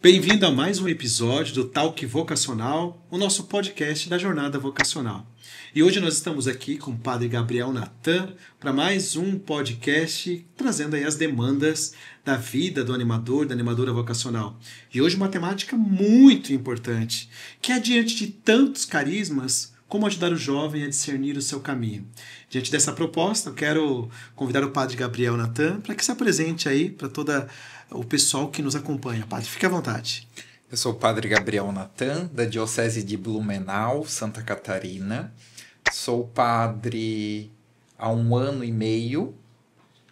Bem-vindo a mais um episódio do Talk Vocacional, o nosso podcast da Jornada Vocacional. E hoje nós estamos aqui com o Padre Gabriel Natan para mais um podcast trazendo aí as demandas da vida do animador, da animadora vocacional. E hoje uma temática muito importante, que é diante de tantos carismas, como ajudar o jovem a discernir o seu caminho. Diante dessa proposta, eu quero convidar o Padre Gabriel Natan para que se apresente aí para todo o pessoal que nos acompanha. Padre, fique à vontade. Eu sou o Padre Gabriel Natan, da Diocese de Blumenau, Santa Catarina. Sou padre há 1 ano e meio.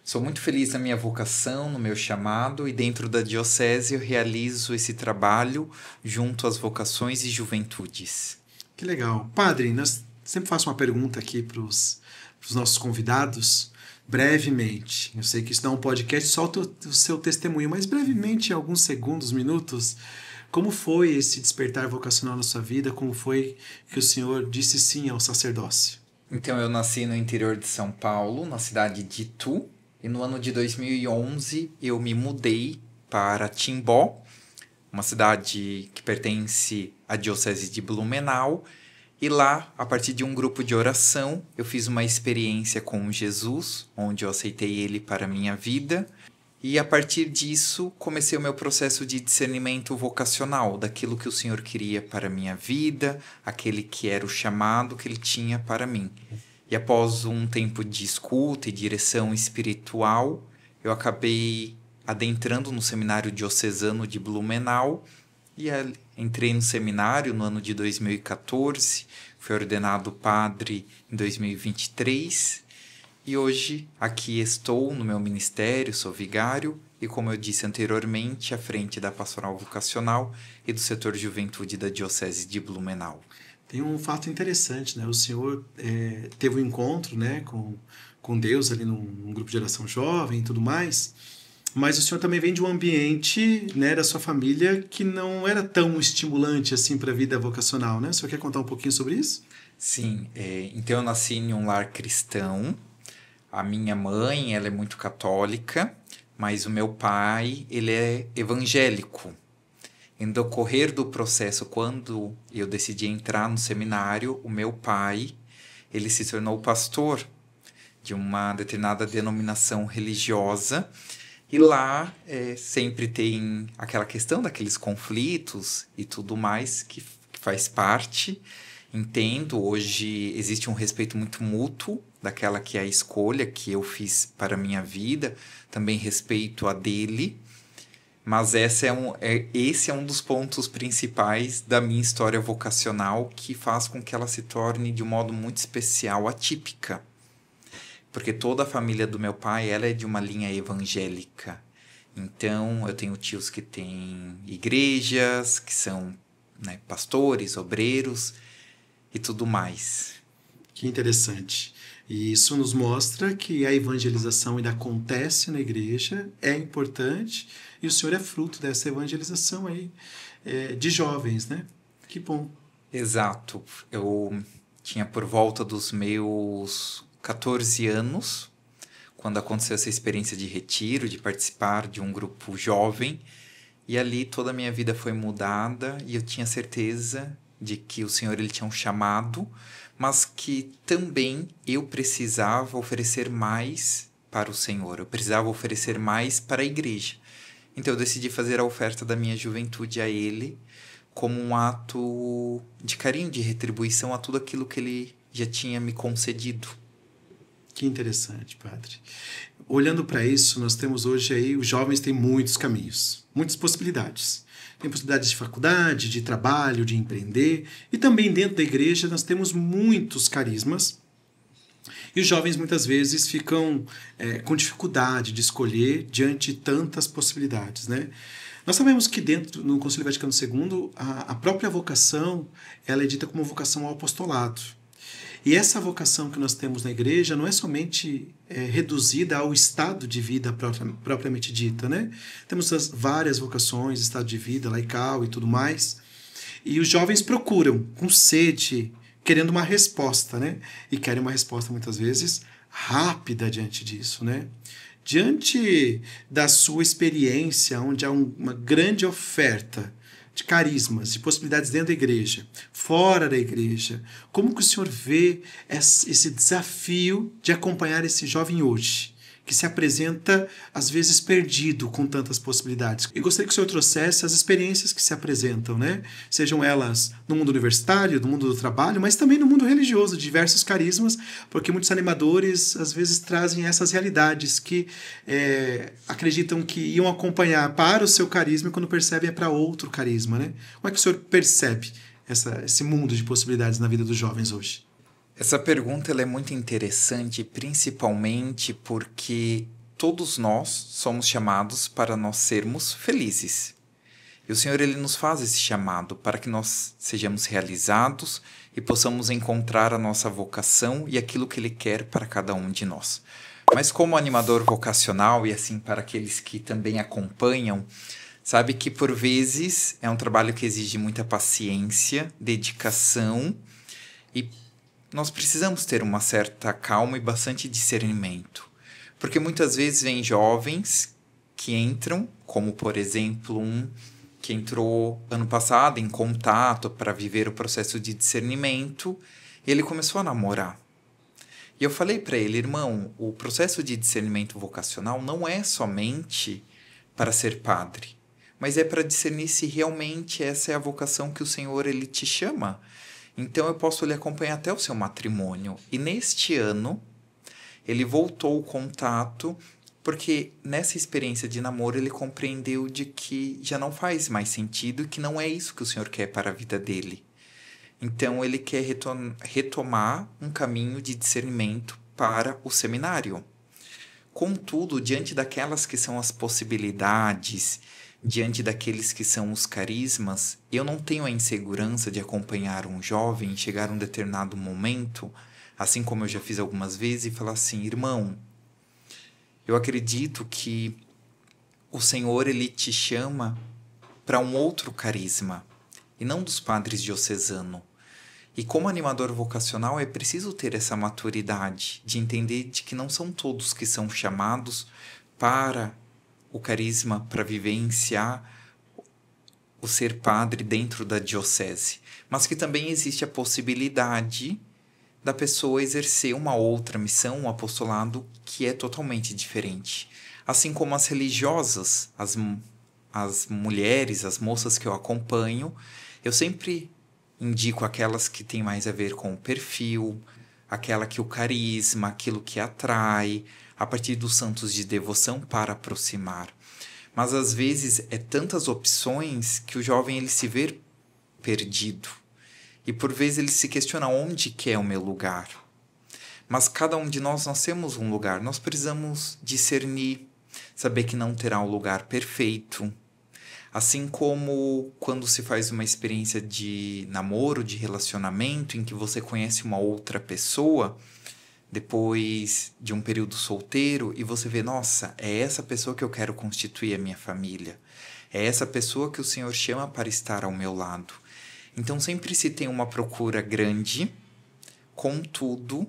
Sou muito feliz na minha vocação, no meu chamado, e dentro da Diocese eu realizo esse trabalho junto às vocações e juventudes. Que legal. Padre, nós sempre faço uma pergunta aqui para os nossos convidados, brevemente. Eu sei que isso não é um podcast, solta o seu testemunho, mas brevemente, em alguns segundos, minutos, como foi esse despertar vocacional na sua vida? Como foi que o senhor disse sim ao sacerdócio? Então, eu nasci no interior de São Paulo, na cidade de Itu, e no ano de 2011 eu me mudei para Timbó, uma cidade que pertence à Diocese de Blumenau, e lá, a partir de um grupo de oração, eu fiz uma experiência com Jesus, onde eu aceitei Ele para a minha vida. E a partir disso, comecei o meu processo de discernimento vocacional, daquilo que o Senhor queria para a minha vida, aquele que era o chamado que Ele tinha para mim. E após um tempo de escuta e direção espiritual, eu acabei adentrando no seminário diocesano de Blumenau, e entrei no seminário no ano de 2014, fui ordenado padre em 2023, e hoje aqui estou no meu ministério, sou vigário, e como eu disse anteriormente, à frente da Pastoral Vocacional e do setor de juventude da Diocese de Blumenau. Tem um fato interessante, né? O senhor teve um encontro, né, com Deus ali num grupo de oração jovem e tudo mais, mas o senhor também vem de um ambiente, né, da sua família que não era tão estimulante assim para a vida vocacional, né? O senhor quer contar um pouquinho sobre isso? Sim, então eu nasci em um lar cristão. A minha mãe, ela é muito católica, mas o meu pai, ele é evangélico. Em decorrer do processo, quando eu decidi entrar no seminário, o meu pai, ele se tornou pastor de uma determinada denominação religiosa. E lá sempre tem aquela questão daqueles conflitos e tudo mais que faz parte. Entendo, hoje existe um respeito muito mútuo daquela que é a escolha que eu fiz para a minha vida. Também respeito a dele. Mas esse é um dos pontos principais da minha história vocacional que faz com que ela se torne de um modo muito especial, atípica. Porque toda a família do meu pai, ela é de uma linha evangélica. Então, eu tenho tios que têm igrejas, que são, né, pastores, obreiros e tudo mais. Que interessante. E isso nos mostra que a evangelização ainda acontece na igreja, é importante, e o senhor é fruto dessa evangelização aí de jovens, né? Que bom. Exato. Eu tinha por volta dos meus 14 anos, quando aconteceu essa experiência de retiro, de participar de um grupo jovem, e ali toda a minha vida foi mudada, e eu tinha certeza de que o Senhor ele tinha um chamado, mas que também eu precisava oferecer mais para o Senhor, eu precisava oferecer mais para a igreja. Então eu decidi fazer a oferta da minha juventude a Ele, como um ato de carinho, de retribuição a tudo aquilo que Ele já tinha me concedido. Que interessante, padre. Olhando para isso, nós temos hoje aí, os jovens têm muitos caminhos, muitas possibilidades. Tem possibilidades de faculdade, de trabalho, de empreender. E também dentro da igreja nós temos muitos carismas. E os jovens muitas vezes ficam com dificuldade de escolher diante de tantas possibilidades, né? Nós sabemos que dentro, no Concílio Vaticano II, a própria vocação ela é dita como vocação ao apostolado. E essa vocação que nós temos na igreja não é somente reduzida ao estado de vida propriamente dita, né? Temos as várias vocações, estado de vida, laical e tudo mais. E os jovens procuram, com sede, querendo uma resposta, né? E querem uma resposta, muitas vezes, rápida diante disso, né? diante da sua experiência, onde há uma grande oferta de carismas, de possibilidades dentro da igreja, fora da igreja, como que o senhor vê esse desafio de acompanhar esse jovem hoje, que se apresenta, às vezes, perdido com tantas possibilidades? E gostaria que o senhor trouxesse as experiências que se apresentam, né? Sejam elas no mundo universitário, no mundo do trabalho, mas também no mundo religioso, diversos carismas, porque muitos animadores, às vezes, trazem essas realidades que acreditam que iam acompanhar para o seu carisma e quando percebem é para outro carisma, né? Como é que o senhor percebe esse mundo de possibilidades na vida dos jovens hoje? Essa pergunta ela é muito interessante, principalmente porque todos nós somos chamados para nós sermos felizes. E o Senhor ele nos faz esse chamado para que nós sejamos realizados e possamos encontrar a nossa vocação e aquilo que Ele quer para cada um de nós. Mas como animador vocacional e assim para aqueles que também acompanham, sabe que por vezes é um trabalho que exige muita paciência, dedicação e nós precisamos ter uma certa calma e bastante discernimento. Porque muitas vezes vem jovens que entram, como por exemplo que entrou ano passado em contato para viver o processo de discernimento, e ele começou a namorar. E eu falei para ele, irmão, o processo de discernimento vocacional não é somente para ser padre, mas é para discernir se realmente essa é a vocação que o Senhor ele te chama. Então eu posso lhe acompanhar até o seu matrimônio. E neste ano, ele voltou o contato, porque nessa experiência de namoro ele compreendeu de que já não faz mais sentido e que não é isso que o Senhor quer para a vida dele. Então ele quer retomar um caminho de discernimento para o seminário. Contudo, diante daquelas que são as possibilidades, diante daqueles que são os carismas, eu não tenho a insegurança de acompanhar um jovem, chegar a um determinado momento, assim como eu já fiz algumas vezes, e falar assim, irmão, eu acredito que o Senhor ele te chama para um outro carisma, e não dos padres diocesanos. E como animador vocacional é preciso ter essa maturidade de entender de que não são todos que são chamados para o carisma, para vivenciar o ser padre dentro da diocese, mas que também existe a possibilidade da pessoa exercer uma outra missão, um apostolado que é totalmente diferente. Assim como as religiosas, as mulheres, as moças que eu acompanho, eu sempre indico aquelas que têm mais a ver com o perfil, aquela que o carisma, aquilo que atrai, a partir dos santos de devoção para aproximar. Mas às vezes é tantas opções que o jovem ele se vê perdido. E por vezes ele se questiona onde que é o meu lugar. Mas cada um de nós temos um lugar. Nós precisamos discernir, saber que não terá um lugar perfeito. Assim como quando se faz uma experiência de namoro, de relacionamento, em que você conhece uma outra pessoa, depois de um período solteiro, e você vê, nossa, é essa pessoa que eu quero constituir a minha família. É essa pessoa que o Senhor chama para estar ao meu lado. Então sempre se tem uma procura grande, contudo,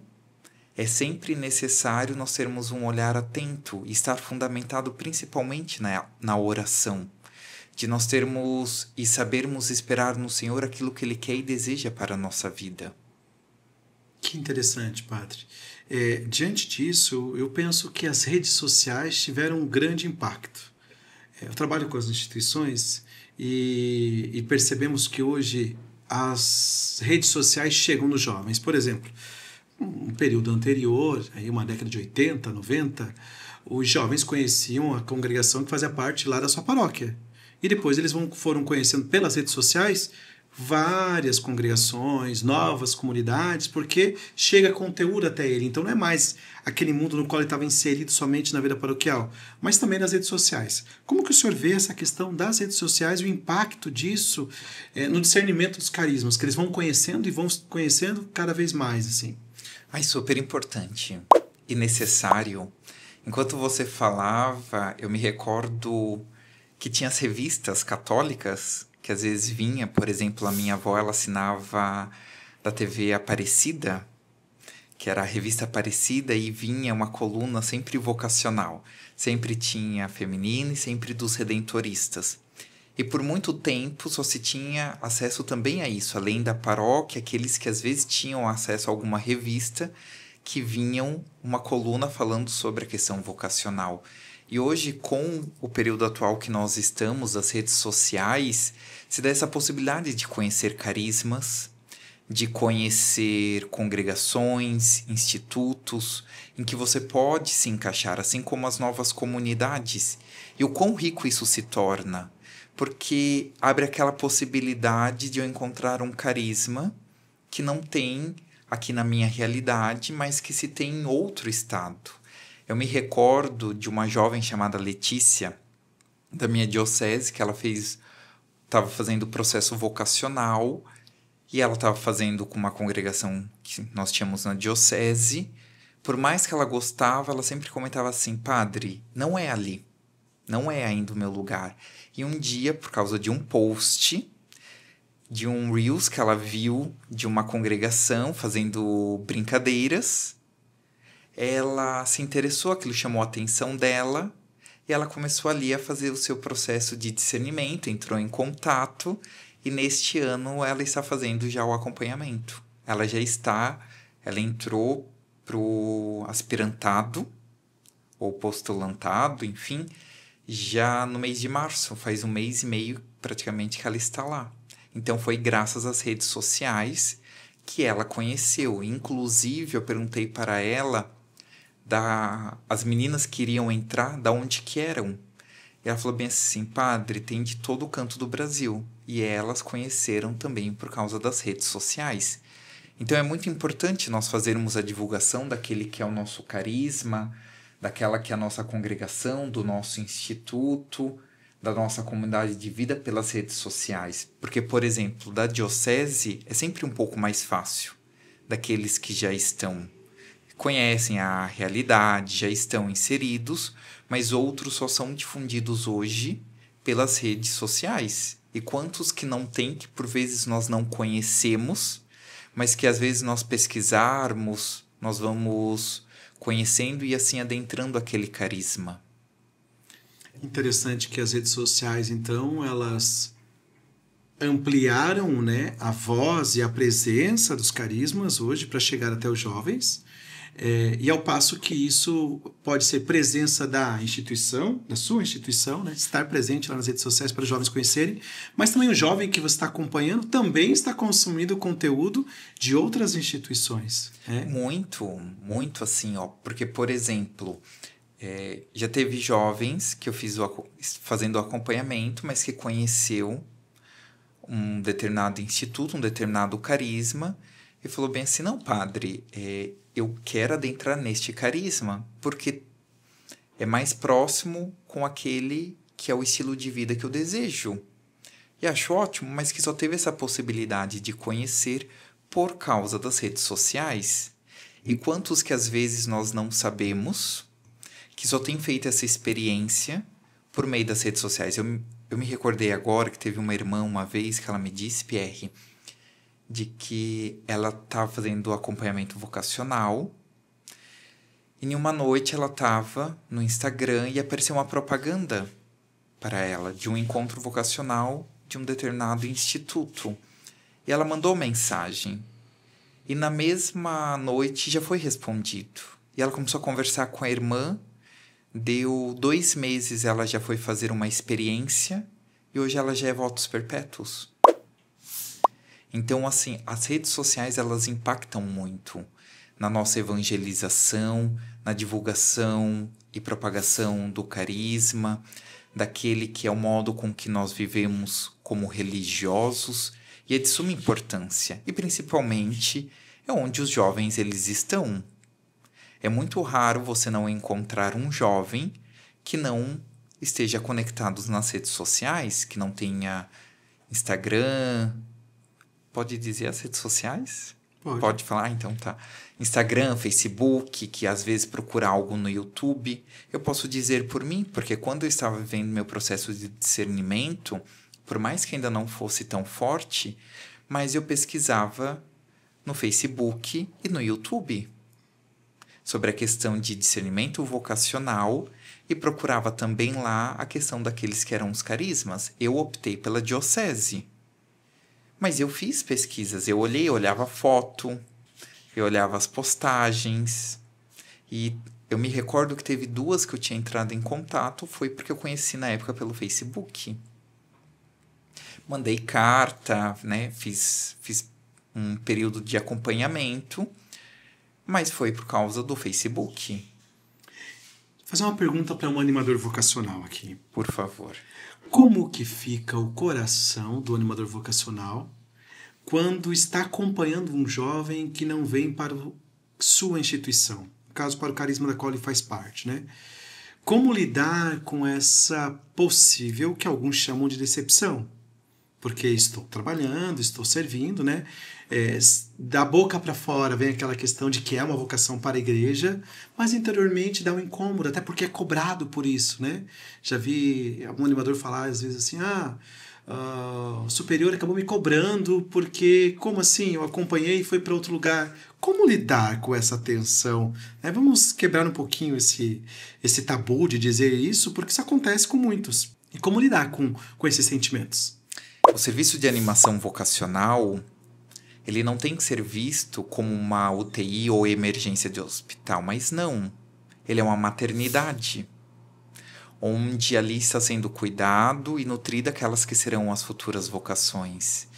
é sempre necessário nós termos um olhar atento e estar fundamentado principalmente na oração, de nós termos e sabermos esperar no Senhor aquilo que Ele quer e deseja para a nossa vida. Que interessante, padre. Diante disso, eu penso que as redes sociais tiveram um grande impacto. Eu trabalho com as instituições e percebemos que hoje as redes sociais chegam nos jovens. Por exemplo, um período anterior, aí uma década de 80, 90, os jovens conheciam a congregação que fazia parte lá da sua paróquia. E depois eles foram conhecendo pelas redes sociais várias congregações, novas comunidades, porque chega conteúdo até ele. Então não é mais aquele mundo no qual ele estava inserido somente na vida paroquial, mas também nas redes sociais. Como que o senhor vê essa questão das redes sociais e o impacto disso no discernimento dos carismas, que eles vão conhecendo e vão conhecendo cada vez mais, assim? Super importante e necessário. Enquanto você falava, eu me recordo que tinha as revistas católicas, que às vezes vinha, por exemplo, a minha avó, ela assinava da TV Aparecida, que era a revista Aparecida, e vinha uma coluna sempre vocacional. Sempre tinha feminino e sempre dos redentoristas. E por muito tempo só se tinha acesso também a isso, além da paróquia, aqueles que às vezes tinham acesso a alguma revista que vinham uma coluna falando sobre a questão vocacional. E hoje, com o período atual que nós estamos, as redes sociais, se dá essa possibilidade de conhecer carismas, de conhecer congregações, institutos, em que você pode se encaixar, assim como as novas comunidades. E o quão rico isso se torna, porque abre aquela possibilidade de eu encontrar um carisma que não tem aqui na minha realidade, mas que se tem em outro estado. Eu me recordo de uma jovem chamada Letícia, da minha diocese, que ela estava fazendo o processo vocacional, e ela estava fazendo com uma congregação que nós tínhamos na diocese. Por mais que ela gostava, ela sempre comentava assim: padre, não é ali, não é ainda o meu lugar. E um dia, por causa de um post, de um Reels que ela viu de uma congregação fazendo brincadeiras, ela se interessou, aquilo chamou a atenção dela, e ela começou ali a fazer o seu processo de discernimento, entrou em contato, e neste ano ela está fazendo já o acompanhamento. Ela entrou para o aspirantado, ou postulantado, enfim, já no mês de março, faz 1 mês e meio praticamente que ela está lá. Então foi graças às redes sociais que ela conheceu. Inclusive eu perguntei para ela, as meninas que iriam entrar, da onde que eram. E ela falou bem assim: padre, tem de todo o canto do Brasil. E elas conheceram também por causa das redes sociais. Então é muito importante nós fazermos a divulgação daquele que é o nosso carisma, daquela que é a nossa congregação, do nosso instituto, da nossa comunidade de vida pelas redes sociais. Porque, por exemplo, da diocese é sempre um pouco mais fácil, daqueles que já conhecem a realidade, já estão inseridos, mas outros só são difundidos hoje pelas redes sociais. E quantos que não tem, que por vezes nós não conhecemos, mas que às vezes nós pesquisarmos, nós vamos conhecendo e assim adentrando aquele carisma. Interessante que as redes sociais, então, elas ampliaram, né, a voz e a presença dos carismas hoje para chegar até os jovens. E ao passo que isso pode ser presença da instituição, da sua instituição, né? Estar presente lá nas redes sociais para os jovens conhecerem, mas também o jovem que você está acompanhando também está consumindo conteúdo de outras instituições. Muito, muito assim, ó. Porque, por exemplo, já teve jovens que eu fiz fazendo o acompanhamento, mas que conheceu um determinado instituto, um determinado carisma, e falou bem assim: não, padre, eu quero adentrar neste carisma, porque é mais próximo com aquele que é o estilo de vida que eu desejo. E acho ótimo, mas que só teve essa possibilidade de conhecer por causa das redes sociais. E quantos que às vezes nós não sabemos, que só tem feito essa experiência por meio das redes sociais. Eu me recordei agora que teve uma irmã uma vez que ela me disse, Pierre, de que ela estava fazendo acompanhamento vocacional e em uma noite ela estava no Instagram e apareceu uma propaganda para ela de um encontro vocacional de um determinado instituto. E ela mandou mensagem. E na mesma noite já foi respondido. E ela começou a conversar com a irmã. Deu 2 meses, ela já foi fazer uma experiência. E hoje ela já é votos perpétuos. Então, assim, as redes sociais, elas impactam muito na nossa evangelização, na divulgação e propagação do carisma, daquele que é o modo com que nós vivemos como religiosos, e é de suma importância. E, principalmente, é onde os jovens eles estão. É muito raro você não encontrar um jovem que não esteja conectado nas redes sociais, que não tenha Instagram. Pode dizer as redes sociais? Pode falar? Então tá. Instagram, Facebook, que às vezes procura algo no YouTube. Eu posso dizer por mim, porque quando eu estava vivendo meu processo de discernimento, por mais que ainda não fosse tão forte, mas eu pesquisava no Facebook e no YouTube. sobre a questão de discernimento vocacional e procurava também lá a questão daqueles que eram os carismas. Eu optei pela diocese. Mas eu fiz pesquisas, eu olhava foto, eu olhava as postagens e eu me recordo que teve 2 que eu tinha entrado em contato, foi porque eu conheci na época pelo Facebook. Mandei carta, né? Fiz um período de acompanhamento, mas foi por causa do Facebook. Vou fazer uma pergunta para um animador vocacional aqui. Por favor. Como que fica o coração do animador vocacional quando está acompanhando um jovem que não vem para sua instituição? No caso, para o carisma da qual ele faz parte, né? Como lidar com essa possível, que alguns chamam de decepção? Porque estou trabalhando, estou servindo, né? Da boca para fora vem aquela questão de que é uma vocação para a igreja, mas interiormente dá um incômodo, até porque é cobrado por isso, né? Já vi algum animador falar às vezes assim, o superior acabou me cobrando porque, como assim? Eu acompanhei e foi para outro lugar. Como lidar com essa tensão? Vamos quebrar um pouquinho esse tabu de dizer isso, porque isso acontece com muitos. E como lidar com esses sentimentos? O serviço de animação vocacional, ele não tem que ser visto como uma UTI ou emergência de hospital, mas não. Ele é uma maternidade, onde ali está sendo cuidado e nutrida aquelas que serão as futuras vocações.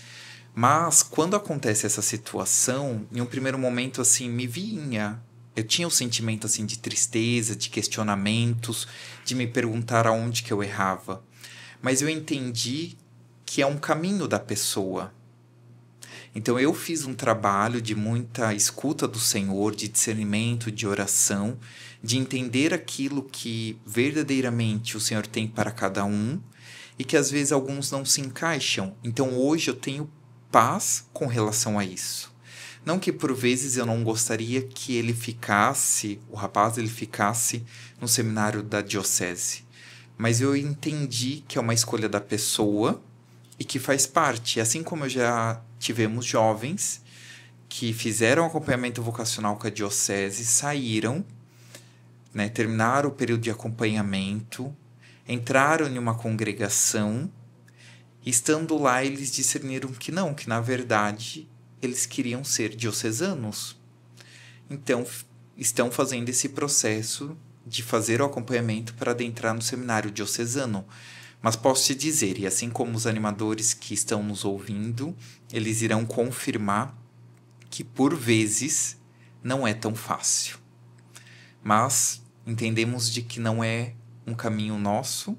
Mas, quando acontece essa situação, em um primeiro momento, assim, eu tinha um sentimento, assim, de tristeza, de questionamentos, de me perguntar aonde que eu errava. Mas eu entendi que é um caminho da pessoa. Então eu fiz um trabalho de muita escuta do Senhor, de discernimento, de oração, de entender aquilo que verdadeiramente o Senhor tem para cada um e que às vezes alguns não se encaixam. Então hoje eu tenho paz com relação a isso. Não que por vezes eu não gostaria que o rapaz ficasse no seminário da diocese, mas eu entendi que é uma escolha da pessoa e que faz parte, assim como já tivemos jovens que fizeram acompanhamento vocacional com a diocese, saíram, né, terminaram o período de acompanhamento, entraram em uma congregação, e estando lá eles discerniram que não, que na verdade eles queriam ser diocesanos. Então estão fazendo esse processo de fazer o acompanhamento para adentrar no seminário diocesano. Mas posso te dizer, e assim como os animadores que estão nos ouvindo, eles irão confirmar que, por vezes, não é tão fácil. Mas entendemos de que não é um caminho nosso,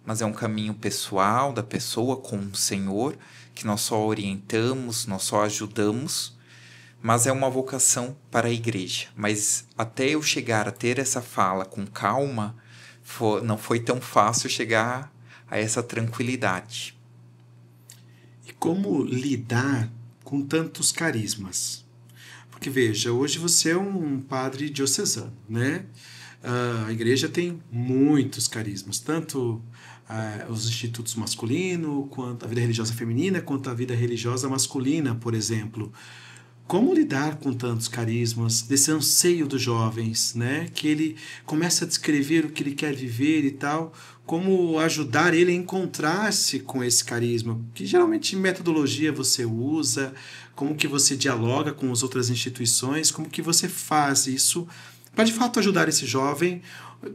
mas é um caminho pessoal da pessoa com o Senhor, que nós só orientamos, nós só ajudamos, mas é uma vocação para a igreja. Mas até eu chegar a ter essa fala com calma, não foi tão fácil chegar a essa tranquilidade. E como lidar com tantos carismas? Porque veja, hoje você é um padre diocesano, né? A igreja tem muitos carismas, tanto os institutos masculino, quanto a vida religiosa feminina, quanto a vida religiosa masculina, por exemplo. Como lidar com tantos carismas, desse anseio dos jovens, né? Que ele começa a descrever o que ele quer viver e tal, como ajudar ele a encontrar-se com esse carisma? Que geralmente metodologia você usa, como que você dialoga com as outras instituições, como que você faz isso para de fato ajudar esse jovem,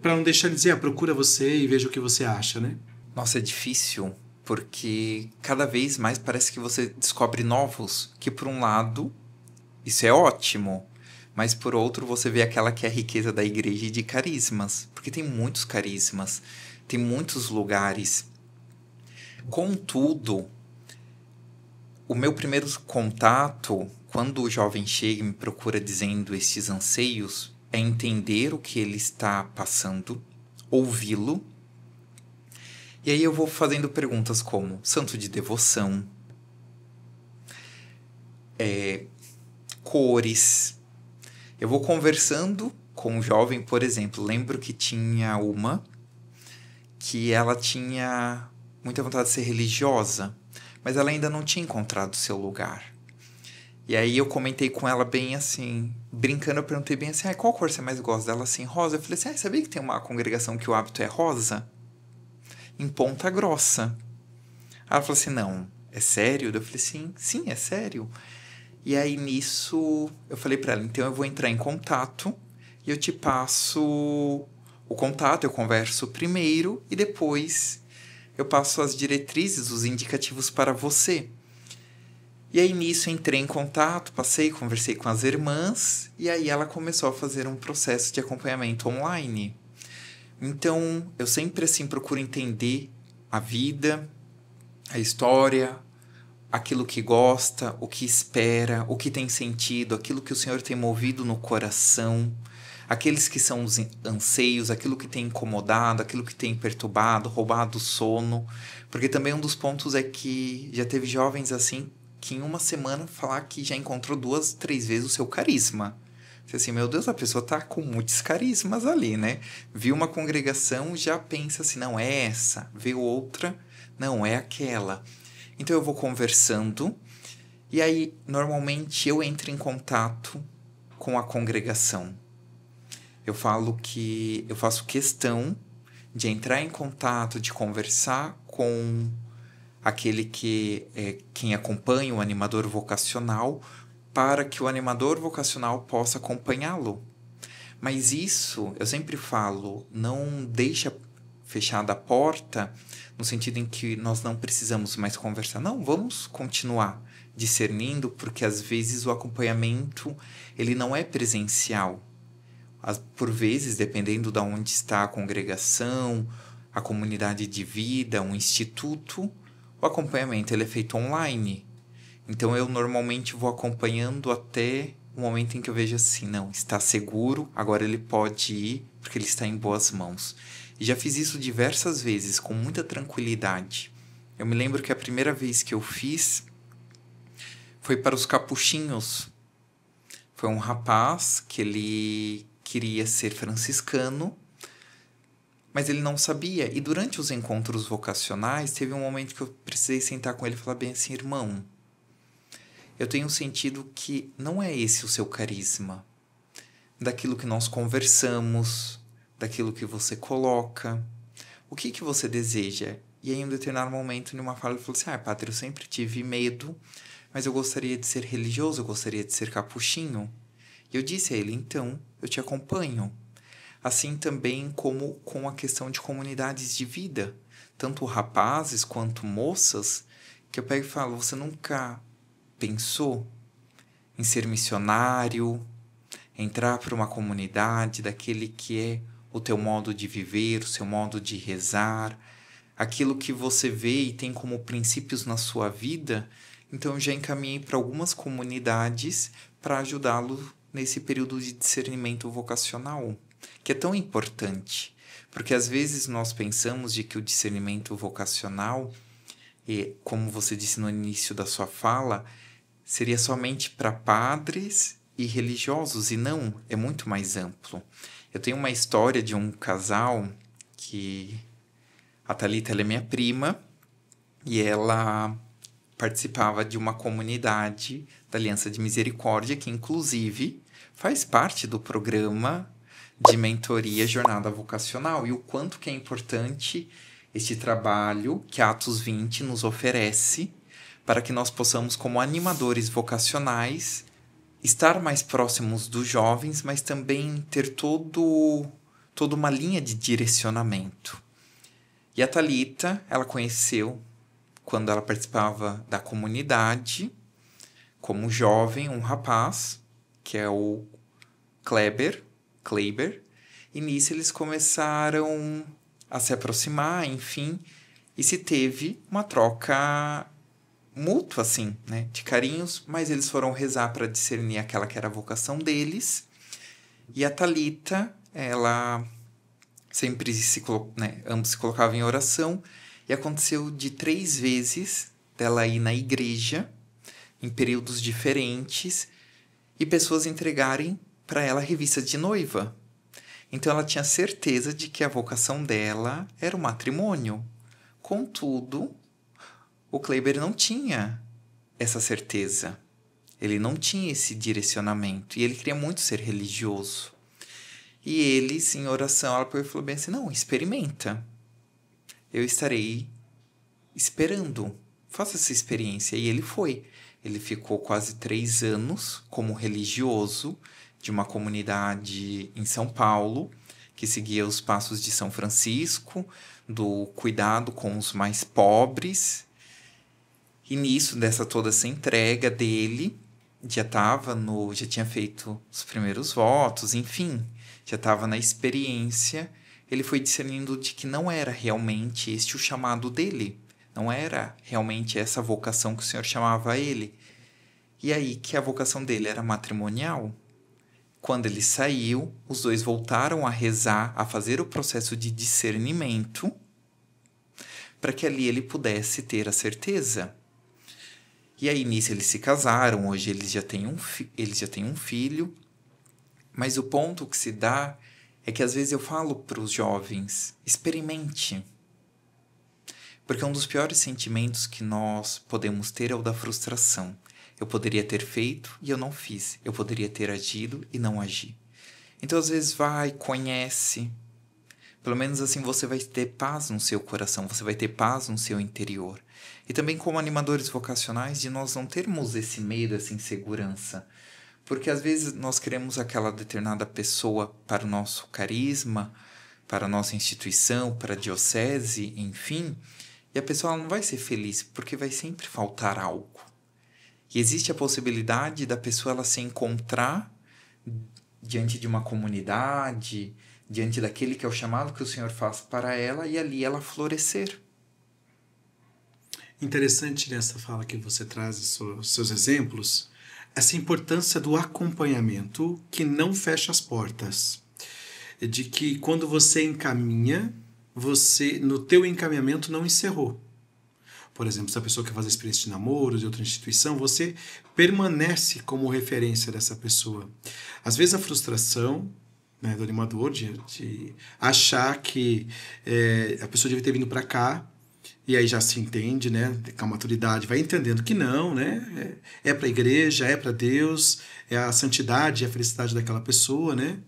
para não deixar ele dizer, procura você e veja o que você acha, né? Nossa, é difícil, porque cada vez mais parece que você descobre novos, que por um lado isso é ótimo, mas por outro você vê aquela que é a riqueza da igreja e de carismas, porque tem muitos carismas, tem muitos lugares. Contudo, o meu primeiro contato, quando o jovem chega e me procura dizendo estes anseios, é entender o que ele está passando, ouvi-lo, e aí eu vou fazendo perguntas como santo de devoção, cores. Eu vou conversando com o jovem, por exemplo, lembro que tinha uma que ela tinha muita vontade de ser religiosa, mas ela ainda não tinha encontrado seu lugar. E aí eu comentei com ela bem assim, brincando, eu perguntei bem assim, qual cor você mais gosta? Dela assim, rosa. Eu falei assim, sabia que tem uma congregação que o hábito é rosa? Em Ponta Grossa. Ela falou assim, não, é sério? Eu falei assim, sim, é sério. E aí nisso eu falei pra ela, então eu vou entrar em contato e eu te passo o contato, eu converso primeiro e depois eu passo as diretrizes, os indicativos para você. E aí nisso entrei em contato, conversei com as irmãs e aí ela começou a fazer um processo de acompanhamento online. Então eu sempre assim procuro entender a vida, a história, aquilo que gosta, o que espera, o que tem sentido, aquilo que o Senhor tem movido no coração, aqueles que são os anseios, aquilo que tem incomodado, aquilo que tem perturbado, roubado o sono. Porque também um dos pontos é que já teve jovens assim que em uma semana falar que já encontrou 2, 3 vezes o seu carisma. Você assim, meu Deus, a pessoa tá com muitos carismas ali, né? Viu uma congregação, já pensa assim, não é essa. Vê outra, não é aquela. Então eu vou conversando e aí normalmente eu entro em contato com a congregação. Eu falo que eu faço questão de entrar em contato, de conversar com aquele que é quem acompanha o animador vocacional, para que o animador vocacional possa acompanhá-lo. Mas isso, eu sempre falo, não deixa fechada a porta no sentido em que nós não precisamos mais conversar. Não, vamos continuar discernindo, porque às vezes o acompanhamento ele não é presencial. Por vezes, dependendo de onde está a congregação, a comunidade de vida, um instituto, o acompanhamento ele é feito online. Então eu normalmente vou acompanhando até o momento em que eu vejo assim, não, está seguro, agora ele pode ir porque ele está em boas mãos. E já fiz isso diversas vezes, com muita tranquilidade. Eu me lembro que a primeira vez que eu fiz foi para os capuchinhos. Foi um rapaz que ele queria ser franciscano, mas ele não sabia. E durante os encontros vocacionais, teve um momento que eu precisei sentar com ele e falar bem assim, irmão, eu tenho sentido que não é esse o seu carisma. Daquilo que nós conversamos, daquilo que você coloca. O que você deseja? E aí, em um determinado momento, numa fala, ele falou assim, padre, eu sempre tive medo, mas eu gostaria de ser religioso, eu gostaria de ser capuchinho. E eu disse a ele, então, eu te acompanho. Assim também como com a questão de comunidades de vida. Tanto rapazes quanto moças, que eu pego e falo, você nunca pensou em ser missionário, entrar para uma comunidade daquele que é o teu modo de viver, o seu modo de rezar, aquilo que você vê e tem como princípios na sua vida? Então eu já encaminhei para algumas comunidades para ajudá-lo nesse período de discernimento vocacional, que é tão importante, porque às vezes nós pensamos de que o discernimento vocacional, como você disse no início da sua fala, seria somente para padres e religiosos, e não, é muito mais amplo. Eu tenho uma história de um casal que a Thalita, ela é minha prima e ela participava de uma comunidade da Aliança de Misericórdia, que inclusive faz parte do programa de mentoria Jornada Vocacional, e o quanto que é importante este trabalho que a Atos 20 nos oferece para que nós possamos, como animadores vocacionais, estar mais próximos dos jovens, mas também ter toda uma linha de direcionamento. E a Thalita, ela conheceu, quando ela participava da comunidade, como jovem, um rapaz, que é o Kleber, e nisso eles começaram a se aproximar, enfim, e se teve uma troca mútua, assim, né, de carinhos, mas eles foram rezar para discernir aquela que era a vocação deles, e a Thalita, ela sempre ambos se colocavam em oração, e aconteceu de 3 vezes dela ir na igreja, em períodos diferentes, e pessoas entregarem para ela revistas de noiva. Então ela tinha certeza de que a vocação dela era o matrimônio. Contudo, o Kleber não tinha essa certeza. Ele não tinha esse direcionamento. E ele queria muito ser religioso. E ele, em oração, ela falou bem assim, não, experimenta. Eu estarei esperando. Faça essa experiência. E ele foi. Ele ficou quase 3 anos como religioso de uma comunidade em São Paulo, que seguia os passos de São Francisco, do cuidado com os mais pobres. E nisso, dessa toda essa entrega dele, já tinha feito os primeiros votos, enfim, já estava na experiência. Ele foi discernindo de que não era realmente este o chamado dele. Não era realmente essa vocação que o Senhor chamava a ele. E aí que a vocação dele era matrimonial. Quando ele saiu, os dois voltaram a rezar, a fazer o processo de discernimento, para que ali ele pudesse ter a certeza. E aí nisso eles se casaram, hoje eles já têm um filho. Mas o ponto que se dá é que às vezes eu falo para os jovens, experimente. Porque um dos piores sentimentos que nós podemos ter é o da frustração. Eu poderia ter feito e eu não fiz. Eu poderia ter agido e não agi. Então, às vezes, vai, conhece. Pelo menos assim você vai ter paz no seu coração, você vai ter paz no seu interior. E também como animadores vocacionais, de nós não termos esse medo, essa insegurança. Porque às vezes nós queremos aquela determinada pessoa para o nosso carisma, para a nossa instituição, para a diocese, enfim, e a pessoa não vai ser feliz, porque vai sempre faltar algo. E existe a possibilidade da pessoa ela se encontrar diante de uma comunidade, diante daquele que é o chamado que o Senhor faz para ela, e ali ela florescer. Interessante nessa fala que você traz, os seus exemplos, essa importância do acompanhamento que não fecha as portas. De que quando você encaminha, você no teu encaminhamento não encerrou. Por exemplo, se a pessoa quer fazer experiência de namoro de outra instituição, você permanece como referência dessa pessoa. Às vezes a frustração, né, do animador de achar que a pessoa deve ter vindo para cá, e aí já se entende, né, com a maturidade, vai entendendo que não, né, é para a igreja, é para Deus, é a santidade, é a felicidade daquela pessoa, né.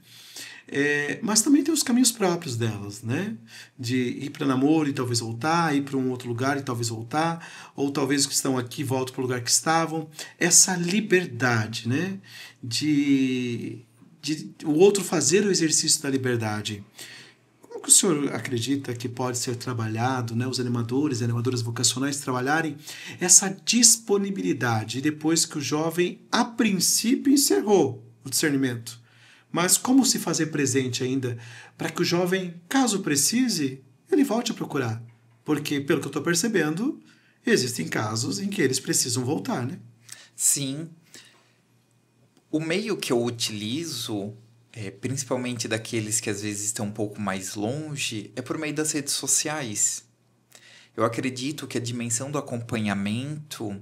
Mas também tem os caminhos próprios delas, né? De ir para namoro e talvez voltar, ir para um outro lugar e talvez voltar, ou talvez os que estão aqui voltam para o lugar que estavam. Essa liberdade, né? De o outro fazer o exercício da liberdade. Como que o senhor acredita que pode ser trabalhado, né? Os animadores e animadoras vocacionais trabalharem essa disponibilidade depois que o jovem, a princípio, encerrou o discernimento? Mas como se fazer presente ainda para que o jovem, caso precise, ele volte a procurar? Porque, pelo que eu estou percebendo, existem casos em que eles precisam voltar, né? Sim. O meio que eu utilizo, principalmente daqueles que às vezes estão um pouco mais longe, é por meio das redes sociais. Eu acredito que a dimensão do acompanhamento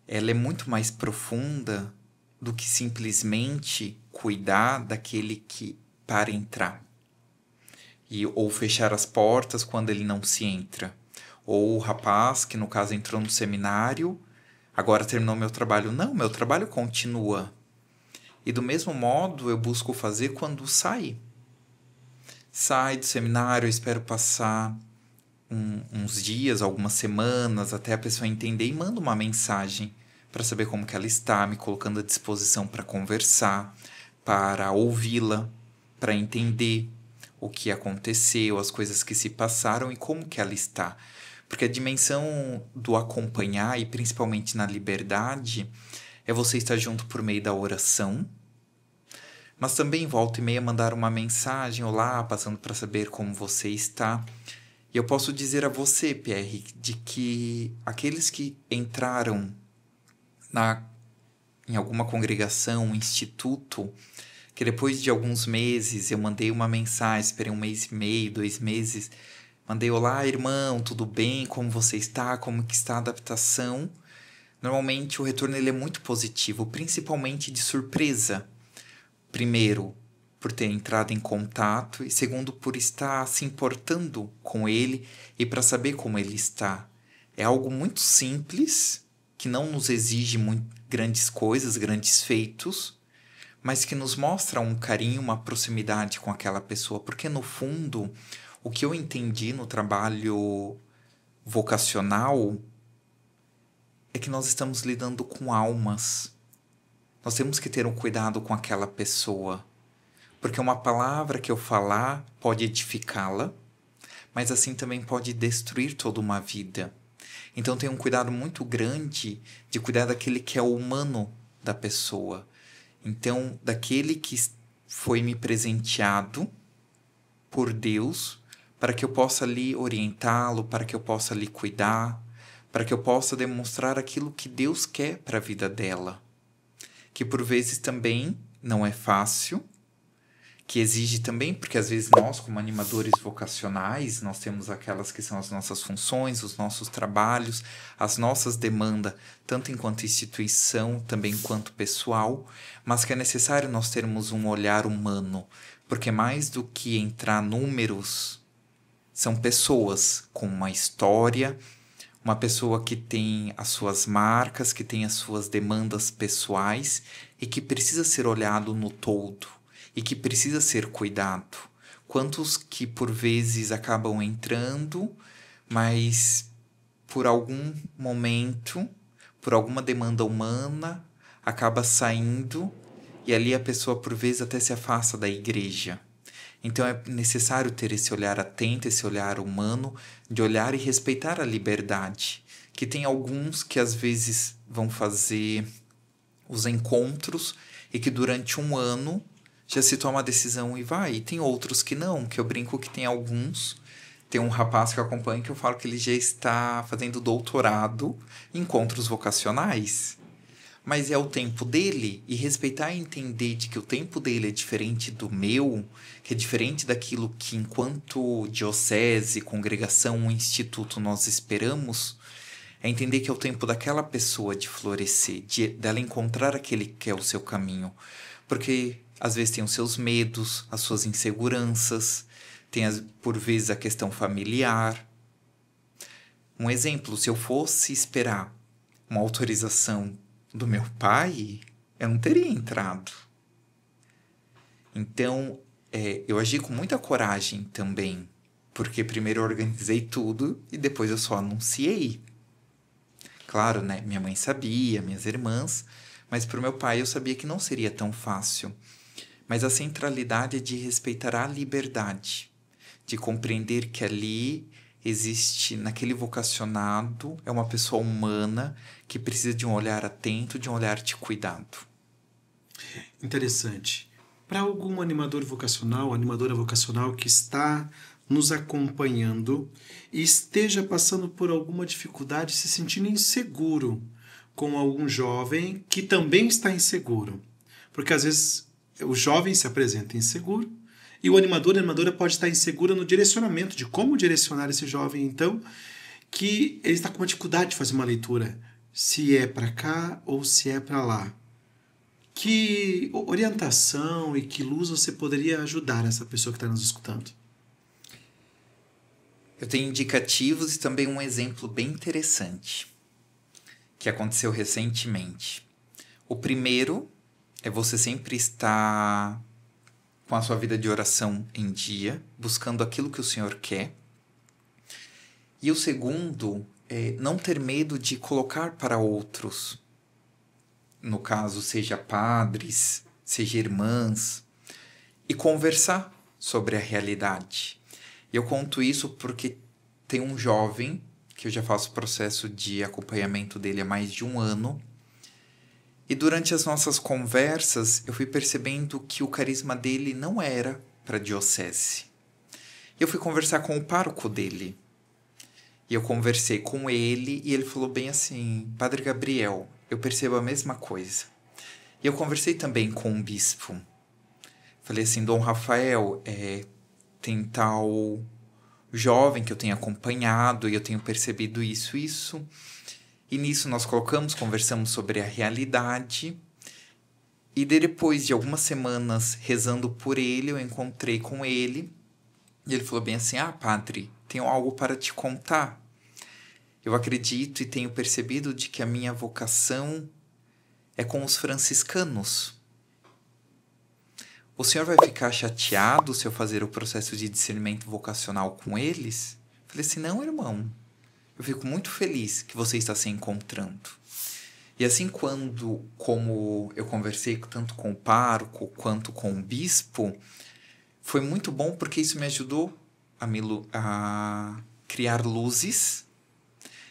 ela é muito mais profunda do que simplesmente cuidar daquele que para entrar. Ou fechar as portas quando ele não se entra. Ou o rapaz, que no caso entrou no seminário, agora terminou meu trabalho. Não, meu trabalho continua. E do mesmo modo eu busco fazer quando sai. Sai do seminário, eu espero passar uns dias, algumas semanas, até a pessoa entender e manda uma mensagem para saber como que ela está, me colocando à disposição para conversar, para ouvi-la, para entender o que aconteceu, as coisas que se passaram e como que ela está. Porque a dimensão do acompanhar, e principalmente na liberdade, é você estar junto por meio da oração, mas também volta e meia mandar uma mensagem, olá, passando para saber como você está. E eu posso dizer a você, Pierre, de que aqueles que entraram em alguma congregação, um instituto, que depois de alguns meses eu mandei uma mensagem, esperei 1 mês e meio, 2 meses, mandei, olá, irmão, tudo bem? Como você está? Como que está a adaptação? Normalmente o retorno ele é muito positivo, principalmente de surpresa. Primeiro, por ter entrado em contato, e segundo, por estar se importando com ele e para saber como ele está. É algo muito simples, que que não nos exige muito grandes coisas, grandes feitos, mas que nos mostra um carinho, uma proximidade com aquela pessoa. Porque, no fundo, o que eu entendi no trabalho vocacional é que nós estamos lidando com almas. Nós temos que ter um cuidado com aquela pessoa. Porque uma palavra que eu falar pode edificá-la, mas assim também pode destruir toda uma vida. Então tem um cuidado muito grande de cuidar daquele que é o humano da pessoa. Então, daquele que foi me presenteado por Deus, para que eu possa ali orientá-lo, para que eu possa ali cuidar, para que eu possa demonstrar aquilo que Deus quer para a vida dela. Que por vezes também não é fácil, que exige também, porque às vezes nós, como animadores vocacionais, nós temos aquelas que são as nossas funções, os nossos trabalhos, as nossas demandas, tanto enquanto instituição, também enquanto pessoal, mas que é necessário nós termos um olhar humano, porque mais do que entrar números, são pessoas com uma história, uma pessoa que tem as suas marcas, que tem as suas demandas pessoais e que precisa ser olhado no todo. E que precisa ser cuidado. Quantos que por vezes acabam entrando, mas por algum momento, por alguma demanda humana, acaba saindo e ali a pessoa por vezes até se afasta da igreja. Então é necessário ter esse olhar atento, esse olhar humano, de olhar e respeitar a liberdade. Que tem alguns que às vezes vão fazer os encontros e que durante um ano já se toma a decisão e vai. E tem outros que não, que eu brinco que tem alguns. Tem um rapaz que eu acompanho que eu falo que ele já está fazendo doutorado em encontros vocacionais. Mas é o tempo dele, e respeitar e entender de que o tempo dele é diferente do meu, que é diferente daquilo que enquanto diocese, congregação, instituto nós esperamos, é entender que é o tempo daquela pessoa de florescer, dela encontrar aquele que é o seu caminho. Porque às vezes tem os seus medos, as suas inseguranças, tem por vezes a questão familiar. Um exemplo, se eu fosse esperar uma autorização do meu pai, eu não teria entrado. Então, eu agi com muita coragem também, porque primeiro eu organizei tudo e depois eu só anunciei. Claro, né? Minha mãe sabia, minhas irmãs, mas para o meu pai eu sabia que não seria tão fácil. Mas a centralidade é de respeitar a liberdade, de compreender que ali existe, naquele vocacionado, é uma pessoa humana que precisa de um olhar atento, de um olhar de cuidado. Interessante. Para algum animador vocacional, animadora vocacional que está nos acompanhando e esteja passando por alguma dificuldade, se sentindo inseguro com algum jovem que também está inseguro. Porque às vezes o jovem se apresenta inseguro e o animador, a animadora pode estar insegura no direcionamento de como direcionar esse jovem, então, que ele está com uma dificuldade de fazer uma leitura, se é para cá ou se é para lá. Que orientação e que luz você poderia ajudar essa pessoa que está nos escutando? Eu tenho indicativos e também um exemplo bem interessante que aconteceu recentemente. O primeiro é você sempre estar com a sua vida de oração em dia, buscando aquilo que o Senhor quer. E o segundo é não ter medo de colocar para outros, no caso, seja padres, seja irmãs, e conversar sobre a realidade. Eu conto isso porque tem um jovem, que eu já faço processo de acompanhamento dele há mais de um ano, e durante as nossas conversas eu fui percebendo que o carisma dele não era para a diocese. Eu fui conversar com o pároco dele. E eu conversei com ele e ele falou bem assim: Padre Gabriel, eu percebo a mesma coisa. E eu conversei também com o bispo. Falei assim: Dom Rafael, tem tal jovem que eu tenho acompanhado e eu tenho percebido isso. E nisso nós conversamos sobre a realidade. E depois de algumas semanas rezando por ele, eu encontrei com ele. E ele falou bem assim: padre, tenho algo para te contar. eu acredito e tenho percebido de que a minha vocação é com os franciscanos. O senhor vai ficar chateado se eu fazer o processo de discernimento vocacional com eles? Eu falei assim, não, irmão. Eu fico muito feliz que você está se encontrando. E assim, como eu conversei tanto com o pároco quanto com o bispo, foi muito bom porque isso me ajudou a criar luzes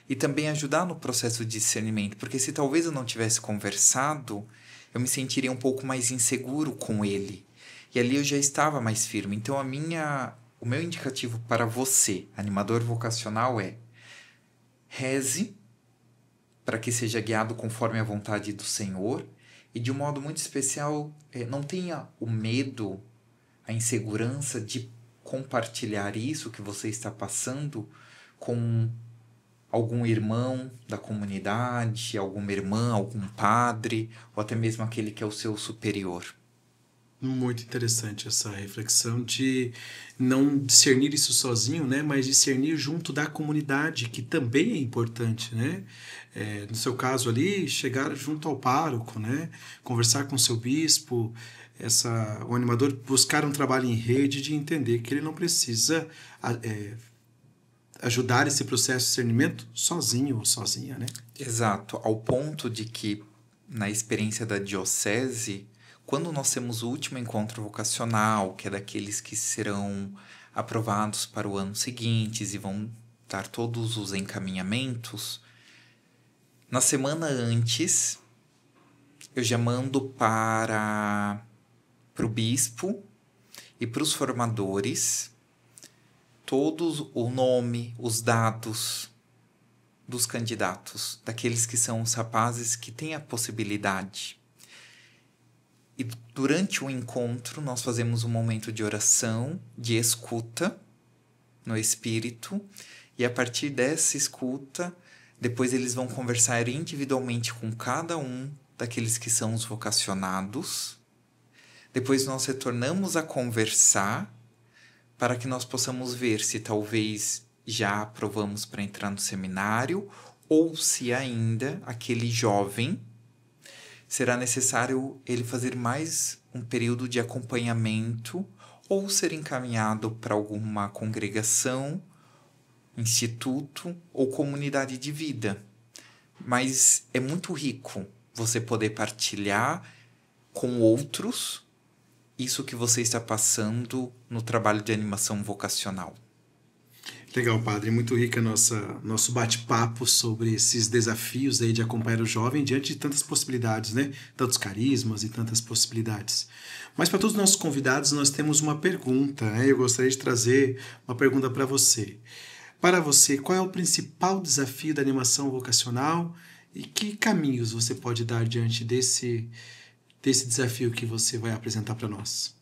e também ajudar no processo de discernimento. Porque se talvez eu não tivesse conversado, eu me sentiria um pouco mais inseguro com ele. E ali eu já estava mais firme. Então o meu indicativo para você, animador vocacional, é: reze para que seja guiado conforme a vontade do Senhor. E de um modo muito especial, não tenha o medo, a insegurança de compartilhar isso que você está passando com algum irmão da comunidade, alguma irmã, algum padre, ou até mesmo aquele que é o seu superior. Muito interessante essa reflexão de não discernir isso sozinho, né, mas discernir junto da comunidade, que também é importante, né? No seu caso ali, chegar junto ao pároco, né, conversar com o seu bispo, o animador buscar um trabalho em rede de entender que ele não precisa ajudar esse processo de discernimento sozinho ou sozinha, né? Exato, ao ponto de que, na experiência da diocese, quando nós temos o último encontro vocacional, que é daqueles que serão aprovados para o ano seguinte e vão dar todos os encaminhamentos, na semana antes, eu já mando para o bispo e para os formadores todos o nome, os dados dos candidatos, daqueles que são os rapazes que têm a possibilidade. E durante o encontro, nós fazemos um momento de oração, de escuta no espírito, e a partir dessa escuta, depois eles vão conversar individualmente com cada um daqueles que são os vocacionados. Depois nós retornamos a conversar para que nós possamos ver se talvez já aprovamos para entrar no seminário ou se ainda aquele jovem será necessário ele fazer mais um período de acompanhamento ou ser encaminhado para alguma congregação, instituto ou comunidade de vida. Mas é muito rico você poder partilhar com outros isso que você está passando no trabalho de animação vocacional. Legal, padre. Muito rica nosso bate-papo sobre esses desafios aí de acompanhar o jovem diante de tantas possibilidades, né? Tantos carismas e tantas possibilidades. Mas para todos os nossos convidados, nós temos uma pergunta, né? Eu gostaria de trazer uma pergunta para você. Para você, qual é o principal desafio da animação vocacional e que caminhos você pode dar diante desse desafio que você vai apresentar para nós?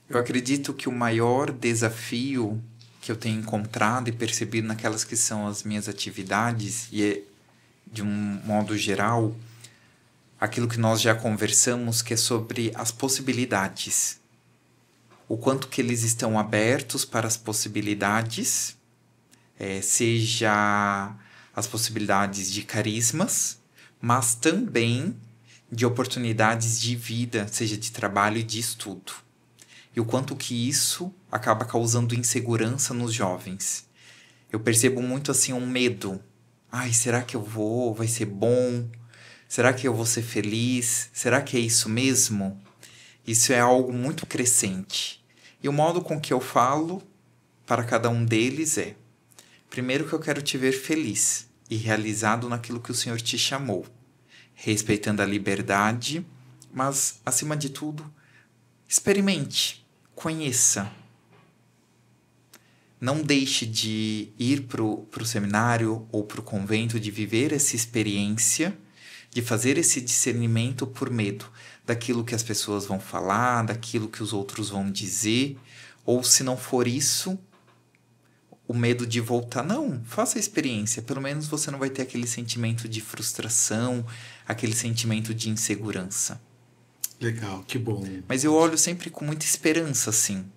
Eu acredito que o maior desafio que eu tenho encontrado e percebido naquelas que são as minhas atividades, e é, de um modo geral, aquilo que nós já conversamos, que é sobre as possibilidades. O quanto que eles estão abertos para as possibilidades, seja as possibilidades de carismas, mas também de oportunidades de vida, seja de trabalho e de estudo. E o quanto que isso acaba causando insegurança nos jovens. Eu percebo muito assim um medo. Ai, será que eu vou? Vai ser bom? Será que eu vou ser feliz? Será que é isso mesmo? Isso é algo muito crescente. E o modo com que eu falo para cada um deles é: primeiro, que eu quero te ver feliz e realizado naquilo que o Senhor te chamou, respeitando a liberdade, mas, acima de tudo, experimente, conheça. Não deixe de ir para o seminário ou para o convento, de viver essa experiência, de fazer esse discernimento por medo daquilo que as pessoas vão falar, daquilo que os outros vão dizer, ou se não for isso, o medo de voltar. Não, faça a experiência, pelo menos você não vai ter aquele sentimento de frustração, aquele sentimento de insegurança. Legal, que bom. Mas eu olho sempre com muita esperança, assim,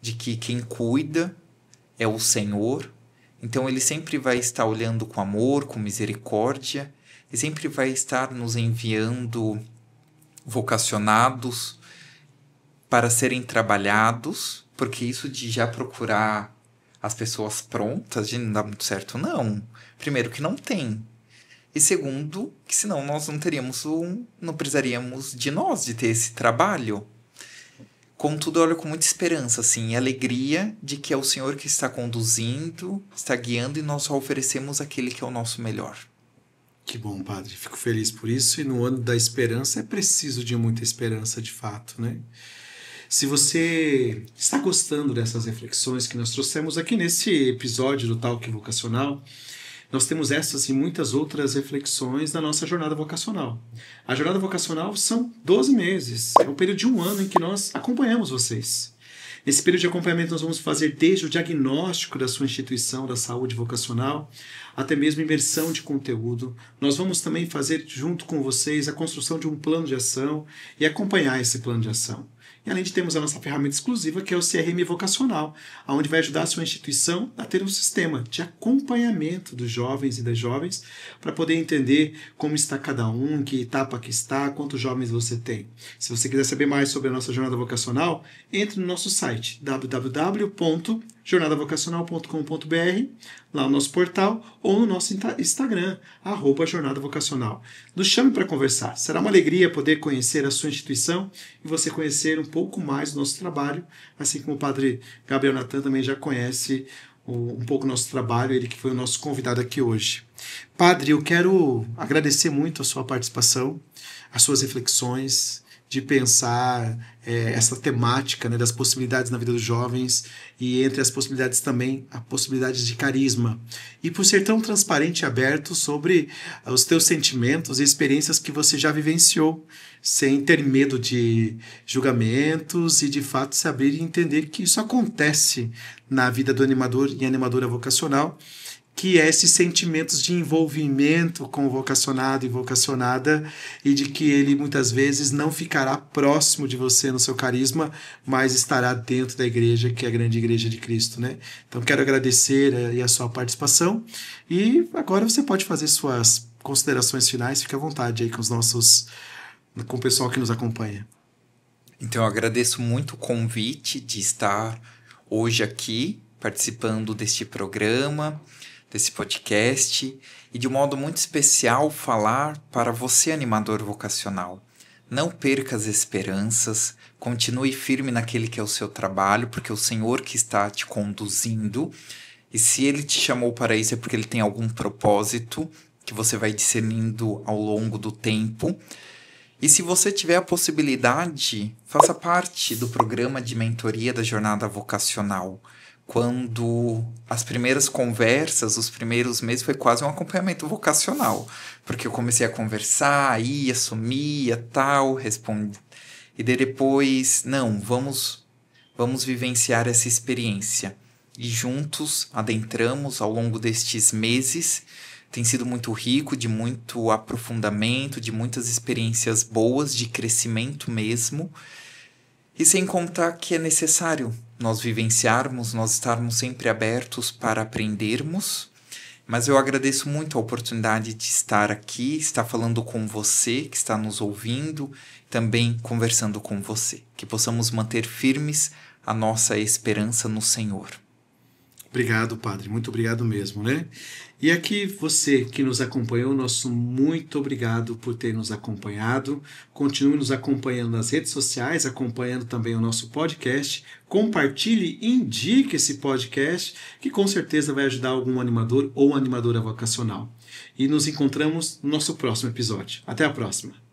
de que quem cuida é o Senhor Então ele sempre vai estar olhando com amor, com misericórdia, e sempre vai estar nos enviando vocacionados para serem trabalhados, porque isso de já procurar as pessoas prontas, de não dá muito certo, não. Primeiro que não tem. E segundo, que senão nós não precisaríamos de nós, de ter esse trabalho. Contudo, eu olho com muita esperança, assim, e alegria de que é o Senhor que está conduzindo, está guiando, e nós só oferecemos aquele que é o nosso melhor. Que bom, Padre. Fico feliz por isso. E no ano da esperança é preciso de muita esperança, de fato, né? Se você está gostando dessas reflexões que nós trouxemos aqui nesse episódio do Talk Vocacional, nós temos essas e muitas outras reflexões na nossa jornada vocacional. A jornada vocacional são 12 meses, é um período de um ano em que nós acompanhamos vocês. Nesse período de acompanhamento nós vamos fazer desde o diagnóstico da sua instituição da saúde vocacional, até mesmo imersão de conteúdo. Nós vamos também fazer junto com vocês a construção de um plano de ação e acompanhar esse plano de ação. E além de termos a nossa ferramenta exclusiva, que é o CRM Vocacional, onde vai ajudar a sua instituição a ter um sistema de acompanhamento dos jovens e das jovens para poder entender como está cada um, que etapa que está, quantos jovens você tem. Se você quiser saber mais sobre a nossa jornada vocacional, entre no nosso site www.jornadavocacional.com.br, lá no nosso portal, ou no nosso Instagram, @jornadavocacional. Nos chame para conversar. Será uma alegria poder conhecer a sua instituição e você conhecer um pouco mais do nosso trabalho, assim como o Padre Gabriel Natan também já conhece um pouco do nosso trabalho, ele que foi o nosso convidado aqui hoje. Padre, eu quero agradecer muito a sua participação, as suas reflexões, de pensar essa temática, né, das possibilidades na vida dos jovens, e entre as possibilidades também a possibilidade de carisma. E por ser tão transparente e aberto sobre os teus sentimentos e experiências que você já vivenciou, sem ter medo de julgamentos e de fato se abrir e entender que isso acontece na vida do animador e animadora vocacional, que é esses sentimentos de envolvimento com o vocacionado e vocacionada, e de que ele muitas vezes não ficará próximo de você no seu carisma, mas estará dentro da igreja, que é a grande igreja de Cristo, né? Então quero agradecer a sua participação, e agora você pode fazer suas considerações finais, fique à vontade aí com o pessoal que nos acompanha. Então eu agradeço muito o convite de estar hoje aqui, participando deste programa, desse podcast, e de um modo muito especial falar para você, animador vocacional. Não perca as esperanças, continue firme naquele que é o seu trabalho, porque é o Senhor que está te conduzindo, e se Ele te chamou para isso é porque Ele tem algum propósito que você vai discernindo ao longo do tempo. E se você tiver a possibilidade, faça parte do programa de mentoria da jornada vocacional. Quando as primeiras conversas, os primeiros meses, foi quase um acompanhamento vocacional. Porque eu comecei a conversar, ia, sumia, tal, respondi. E depois, não, vamos vivenciar essa experiência. E juntos adentramos ao longo destes meses. Tem sido muito rico, de muito aprofundamento, de muitas experiências boas, de crescimento mesmo. E sem contar que é necessário nós vivenciarmos, nós estarmos sempre abertos para aprendermos. Mas eu agradeço muito a oportunidade de estar aqui, estar falando com você, que está nos ouvindo, também conversando com você. Que possamos manter firmes a nossa esperança no Senhor. Obrigado, Padre. Muito obrigado mesmo, né? E aqui você que nos acompanhou, nosso muito obrigado por ter nos acompanhado. Continue nos acompanhando nas redes sociais, acompanhando também o nosso podcast. Compartilhe e indique esse podcast, que com certeza vai ajudar algum animador ou animadora vocacional. E nos encontramos no nosso próximo episódio. Até a próxima!